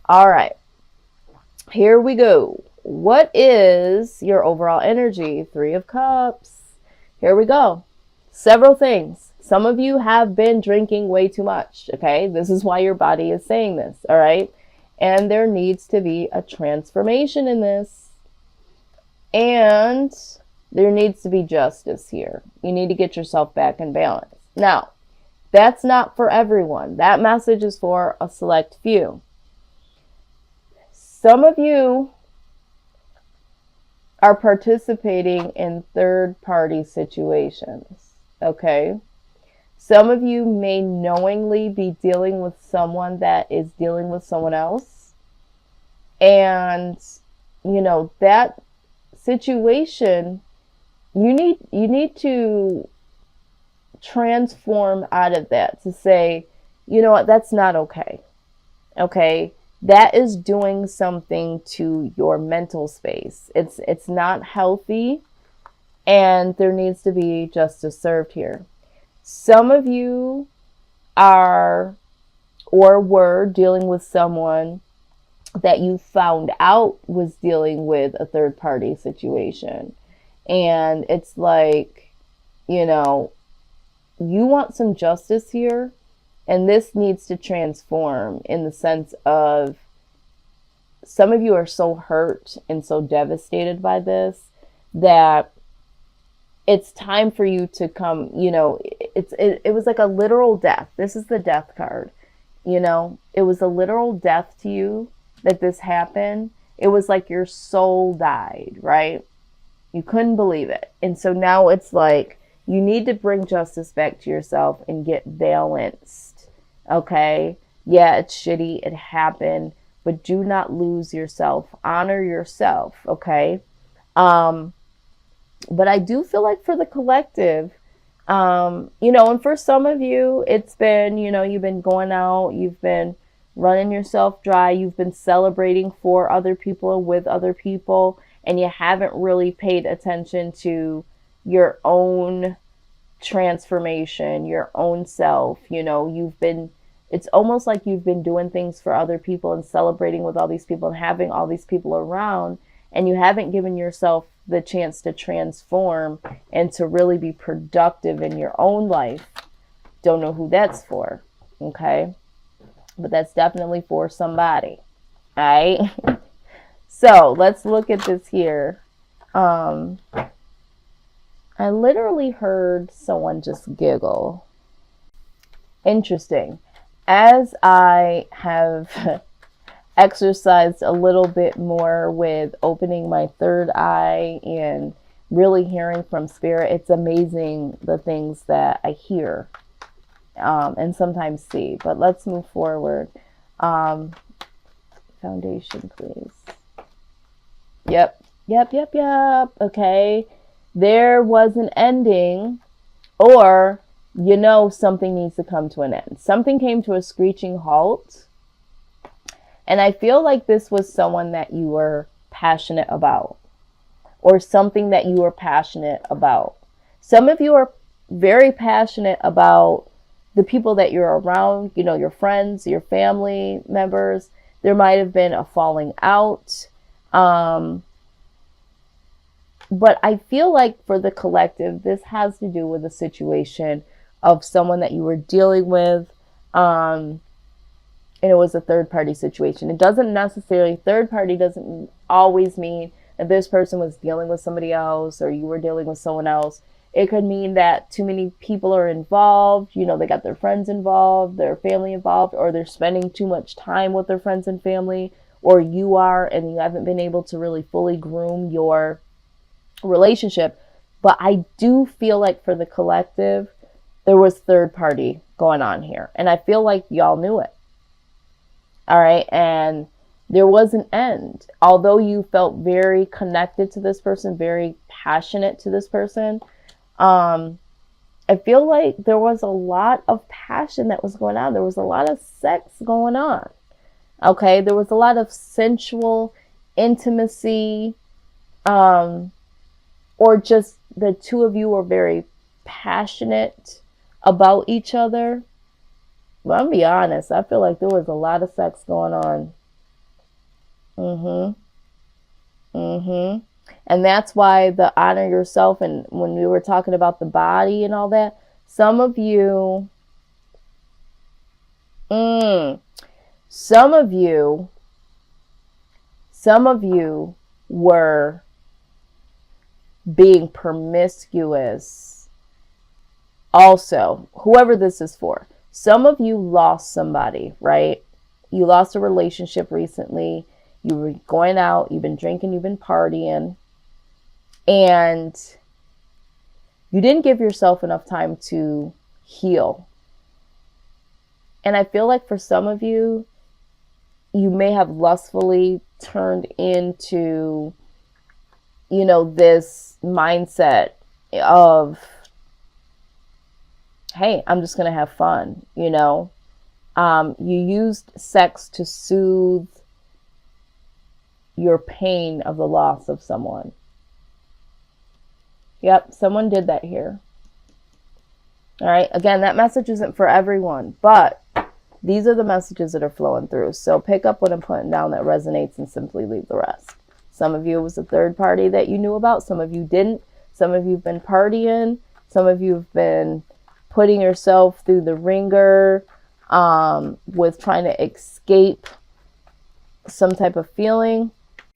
All right, here we go. What is your overall energy? Three of Cups. Here we go. Several things. Some of you have been drinking way too much, okay? This is why your body is saying this, all right? And there needs to be a transformation in this. And there needs to be justice here. You need to get yourself back in balance. Now, that's not for everyone. That message is for a select few. Some of you are participating in third-party situations, okay? Some of you may knowingly be dealing with someone that is dealing with someone else. And, you know, that situation, you need to transform out of that to say, you know what, that's not okay. Okay? That is doing something to your mental space. It's not healthy, and there needs to be justice served here. Some of you are or were dealing with someone that you found out was dealing with a third party situation. And it's like, you know, you want some justice here, and this needs to transform in the sense of some of you are so hurt and so devastated by this that it's time for you to come, you know, it was like a literal death. This is the death card. You know, it was a literal death to you that this happened. It was like your soul died, right? You couldn't believe it. And so now it's like you need to bring justice back to yourself and get balanced. Okay? Yeah, it's shitty. It happened. But do not lose yourself. Honor yourself. Okay? But I do feel like for the collective, you know, and for some of you, it's been, you know, you've been going out, you've been running yourself dry, you've been celebrating for other people and with other people, and you haven't really paid attention to your own transformation, your own self. You know, it's almost like you've been doing things for other people and celebrating with all these people and having all these people around, and you haven't given yourself the chance to transform and to really be productive in your own life. Don't know who that's for, okay? But that's definitely for somebody, all right? So let's look at this here. I literally heard someone just giggle. Interesting. As I have exercised a little bit more with opening my third eye and really hearing from spirit, it's amazing the things that I hear and sometimes see. But let's move forward. Foundation, please. Yep. Okay. There was an ending, or you know something needs to come to an end. Something came to a screeching halt. And I feel like this was someone that you were passionate about, or something that you were passionate about. Some of you are very passionate about the people that you're around, you know, your friends, your family members. There might have been a falling out. But I feel like for the collective, this has to do with a situation of someone that you were dealing with. And it was a third party situation. It doesn't necessarily, third party doesn't always mean that this person was dealing with somebody else or you were dealing with someone else. It could mean that too many people are involved. You know, they got their friends involved, their family involved, or they're spending too much time with their friends and family, or you are, and you haven't been able to really fully groom your relationship. But I do feel like for the collective, there was third party going on here. And I feel like y'all knew it. All right. And there was an end. Although you felt very connected to this person, very passionate to this person, I feel like there was a lot of passion that was going on. There was a lot of sex going on. Okay. There was a lot of sensual intimacy, or just the two of you were very passionate about each other. Well, I'm gonna be honest. I feel like there was a lot of sex going on. Mm-hmm. Mm-hmm. And that's why the honor yourself, and when we were talking about the body and all that, some of you, mm, some of you, some of you were being promiscuous. Also, whoever this is for, some of you lost somebody, right? You lost a relationship recently. You were going out, you've been drinking, you've been partying, and you didn't give yourself enough time to heal. And I feel like for some of you, you may have lustfully turned into, this mindset of, hey, I'm just going to have fun, You used sex to soothe your pain of the loss of someone. Yep, someone did that here. All right, again, that message isn't for everyone, but these are the messages that are flowing through. So pick up what I'm putting down that resonates and simply leave the rest. Some of you, it was a third party that you knew about. Some of you didn't. Some of you have been partying. Some of you have been putting yourself through the ringer with trying to escape some type of feeling.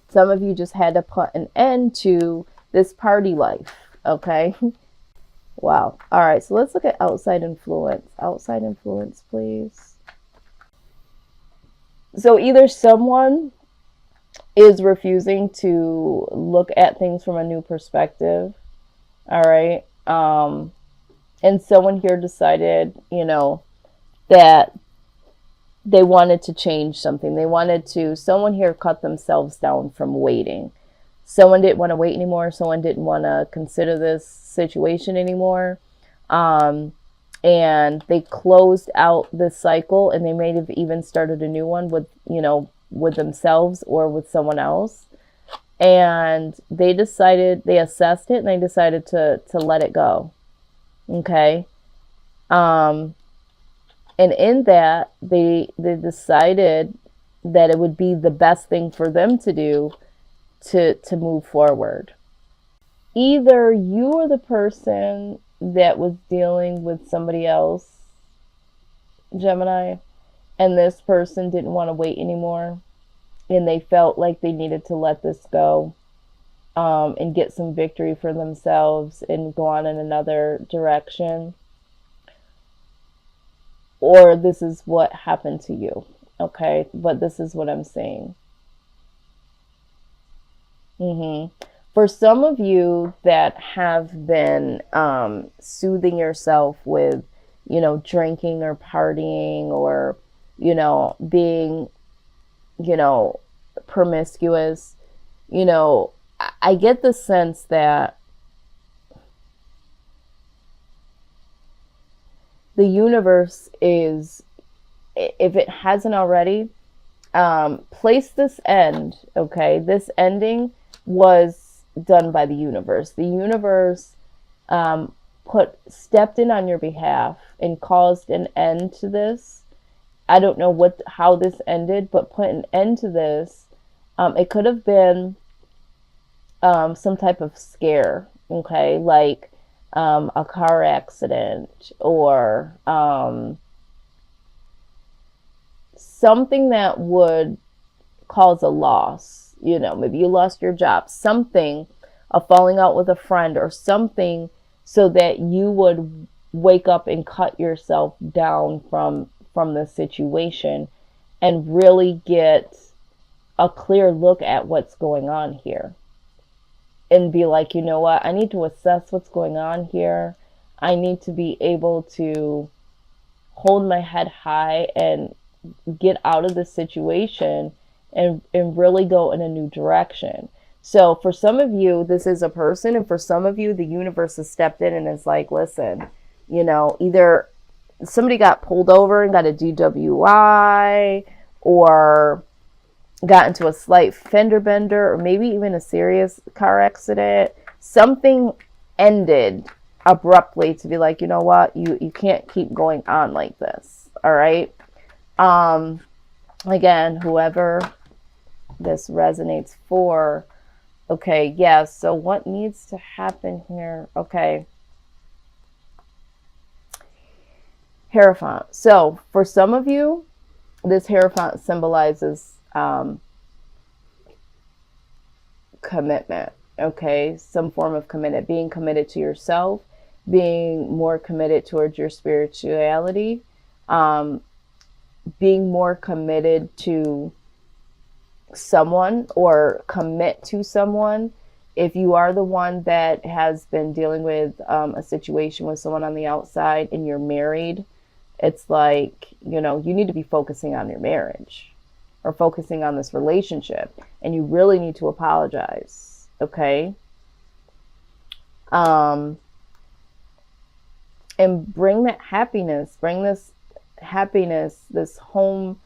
Some of you just had to put an end to this party life, okay? Wow. All right, so let's look at outside influence. Outside influence, please. So either someone is refusing to look at things from a new perspective, all right? And someone here decided, that they wanted to change something. Someone here cut themselves down from waiting. Someone didn't want to wait anymore. Someone didn't want to consider this situation anymore. And they closed out this cycle, and they may have even started a new one with themselves or with someone else. And they assessed it, and they decided to let it go. Okay. And in that, they decided that it would be the best thing for them to do to move forward. Either you are the person that was dealing with somebody else, Gemini, and this person didn't want to wait anymore, and they felt like they needed to let this go and get some victory for themselves and go on in another direction. Or this is what happened to you, okay? But this is what I'm saying. For some of you that have been soothing yourself with, drinking or partying or, being, promiscuous, I get the sense that the universe is, if it hasn't already, place this end, okay? This ending was done by the universe. The universe stepped in on your behalf and caused an end to this. I don't know how this ended, but put an end to this. It could have been some type of scare, okay? Like a car accident or something that would cause a loss. Maybe you lost your job, something, a falling out with a friend or something, so that you would wake up and cut yourself down from the situation and really get a clear look at what's going on here. And be like, you know what? I need to assess what's going on here. I need to be able to hold my head high and get out of this situation and really go in a new direction. So for some of you, this is a person. And for some of you, the universe has stepped in and is like, listen, either somebody got pulled over and got a DWI or got into a slight fender bender or maybe even a serious car accident. Something ended abruptly to be like, you know what, you can't keep going on like this. All right. Again, whoever this resonates for. Okay, yeah, so what needs to happen here? Okay. Hierophant. So for some of you, this Hierophant symbolizes commitment. Okay, some form of commitment, being committed to yourself, being more committed towards your spirituality, being more committed to someone or commit to someone. If you are the one that has been dealing with a situation with someone on the outside and you're married, it's like, you know, you need to be focusing on your marriage or focusing on this relationship, and you really need to apologize. Okay. And bring that happiness, bring this happiness, this home,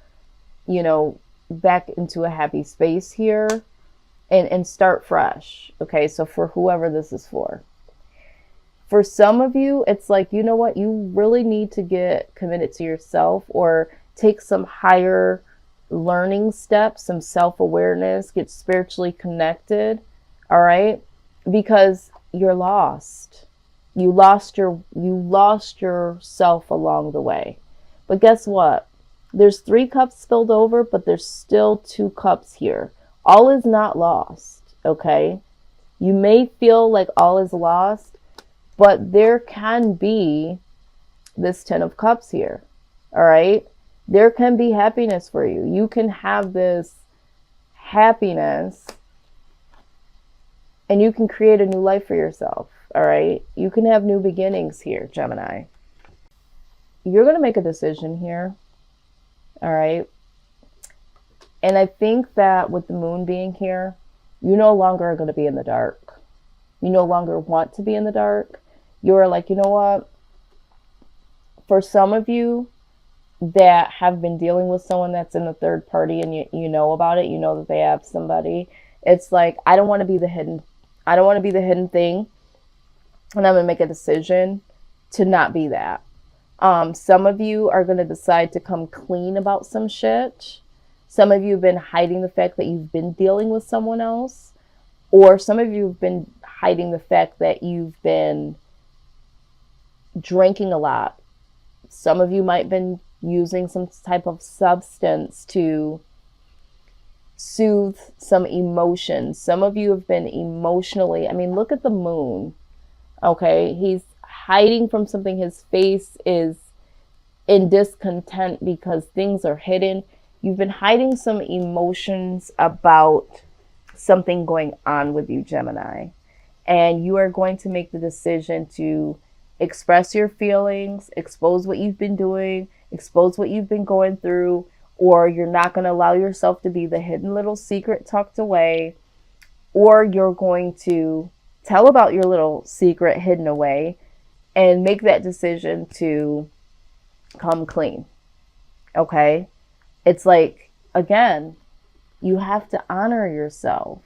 you know, back into a happy space here, and start fresh. Okay. So for whoever this is for some of you, it's like, you know what, you really need to get committed to yourself or take some higher learning steps, some self-awareness, get spiritually connected. All right. Because you're lost. You lost yourself along the way. But guess what? There's 3 cups spilled over, but there's still 2 cups here. All is not lost. Okay. You may feel like all is lost, but there can be this 10 of cups here. All right. There can be happiness for you. You can have this happiness and you can create a new life for yourself. All right. You can have new beginnings here, Gemini. You're going to make a decision here. All right. And I think that with the moon being here, you no longer are going to be in the dark. You no longer want to be in the dark. You're like, you know what? For some of you that have been dealing with someone that's in the third party and you know about it, you know that they have somebody. It's like, I don't want to be the hidden thing. And I'm going to make a decision to not be that. Some of you are going to decide to come clean about some shit. Some of you have been hiding the fact that you've been dealing with someone else. Or some of you have been hiding the fact that you've been drinking a lot. Some of you might have been using some type of substance to soothe some emotions. Some of you have been emotionally, I mean, look at the moon. Okay, he's hiding from something. His face is in discontent because things are hidden. You've been hiding some emotions about something going on with you, Gemini. And you are going to make the decision to express your feelings, expose what you've been doing, expose what you've been going through, or you're not going to allow yourself to be the hidden little secret tucked away, or you're going to tell about your little secret hidden away and make that decision to come clean. Okay? It's like, again, you have to honor yourself.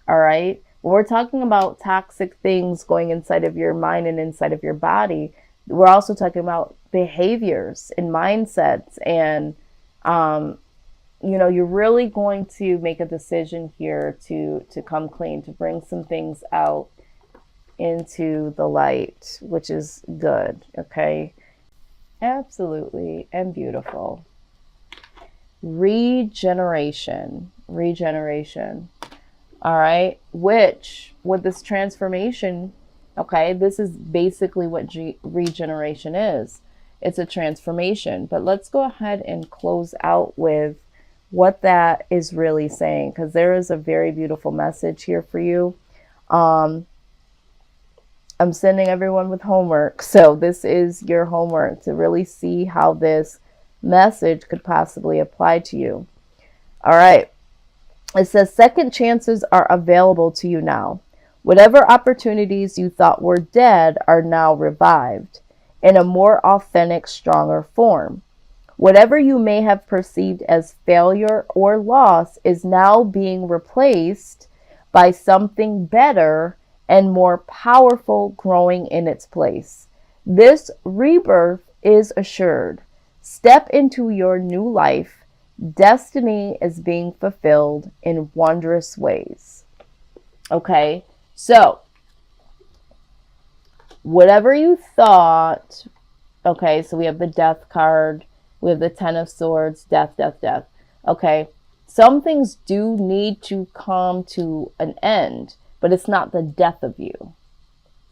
All right? When we're talking about toxic things going inside of your mind and inside of your body, we're also talking about behaviors and mindsets. And, you know, you're really going to make a decision here to come clean, to bring some things out into the light, which is good. Okay. Absolutely. And beautiful. Regeneration. All right. Which with this transformation, okay, this is basically what regeneration is. It's a transformation. But let's go ahead and close out with what that is really saying, because there is a very beautiful message here for you. I'm sending everyone with homework. So this is your homework to really see how this message could possibly apply to you. All right. It says second chances are available to you now. Whatever opportunities you thought were dead are now revived in a more authentic, stronger form. Whatever you may have perceived as failure or loss is now being replaced by something better and more powerful growing in its place. This rebirth is assured. Step into your new life Destiny is being fulfilled in wondrous ways. Okay, so whatever you thought, okay, so we have the death card, we have the 10 of swords, death, death, death. Okay, some things do need to come to an end, but it's not the death of you.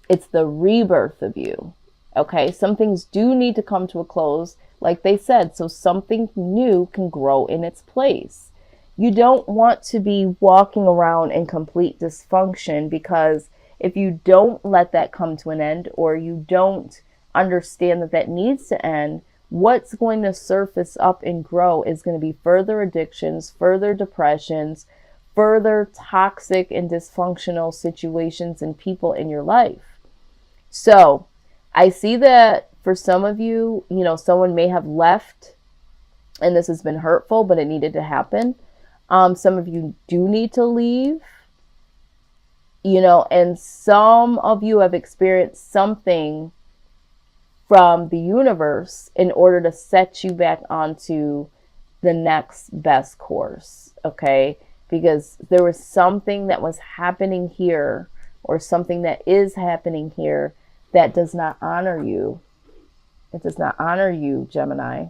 It's the rebirth of you. Okay, some things do need to come to a close, like they said, so something new can grow in its place. You don't want to be walking around in complete dysfunction, because if you don't let that come to an end, or you don't understand that that needs to end, what's going to surface up and grow is going to be further addictions, further depressions, further toxic and dysfunctional situations and people in your life. So I see that for some of you, someone may have left and this has been hurtful, but it needed to happen. Some of you do need to leave, and some of you have experienced something from the universe in order to set you back onto the next best course, okay? Because there was something that was happening here, or something that is happening here, that does not honor you. It does not honor you, Gemini.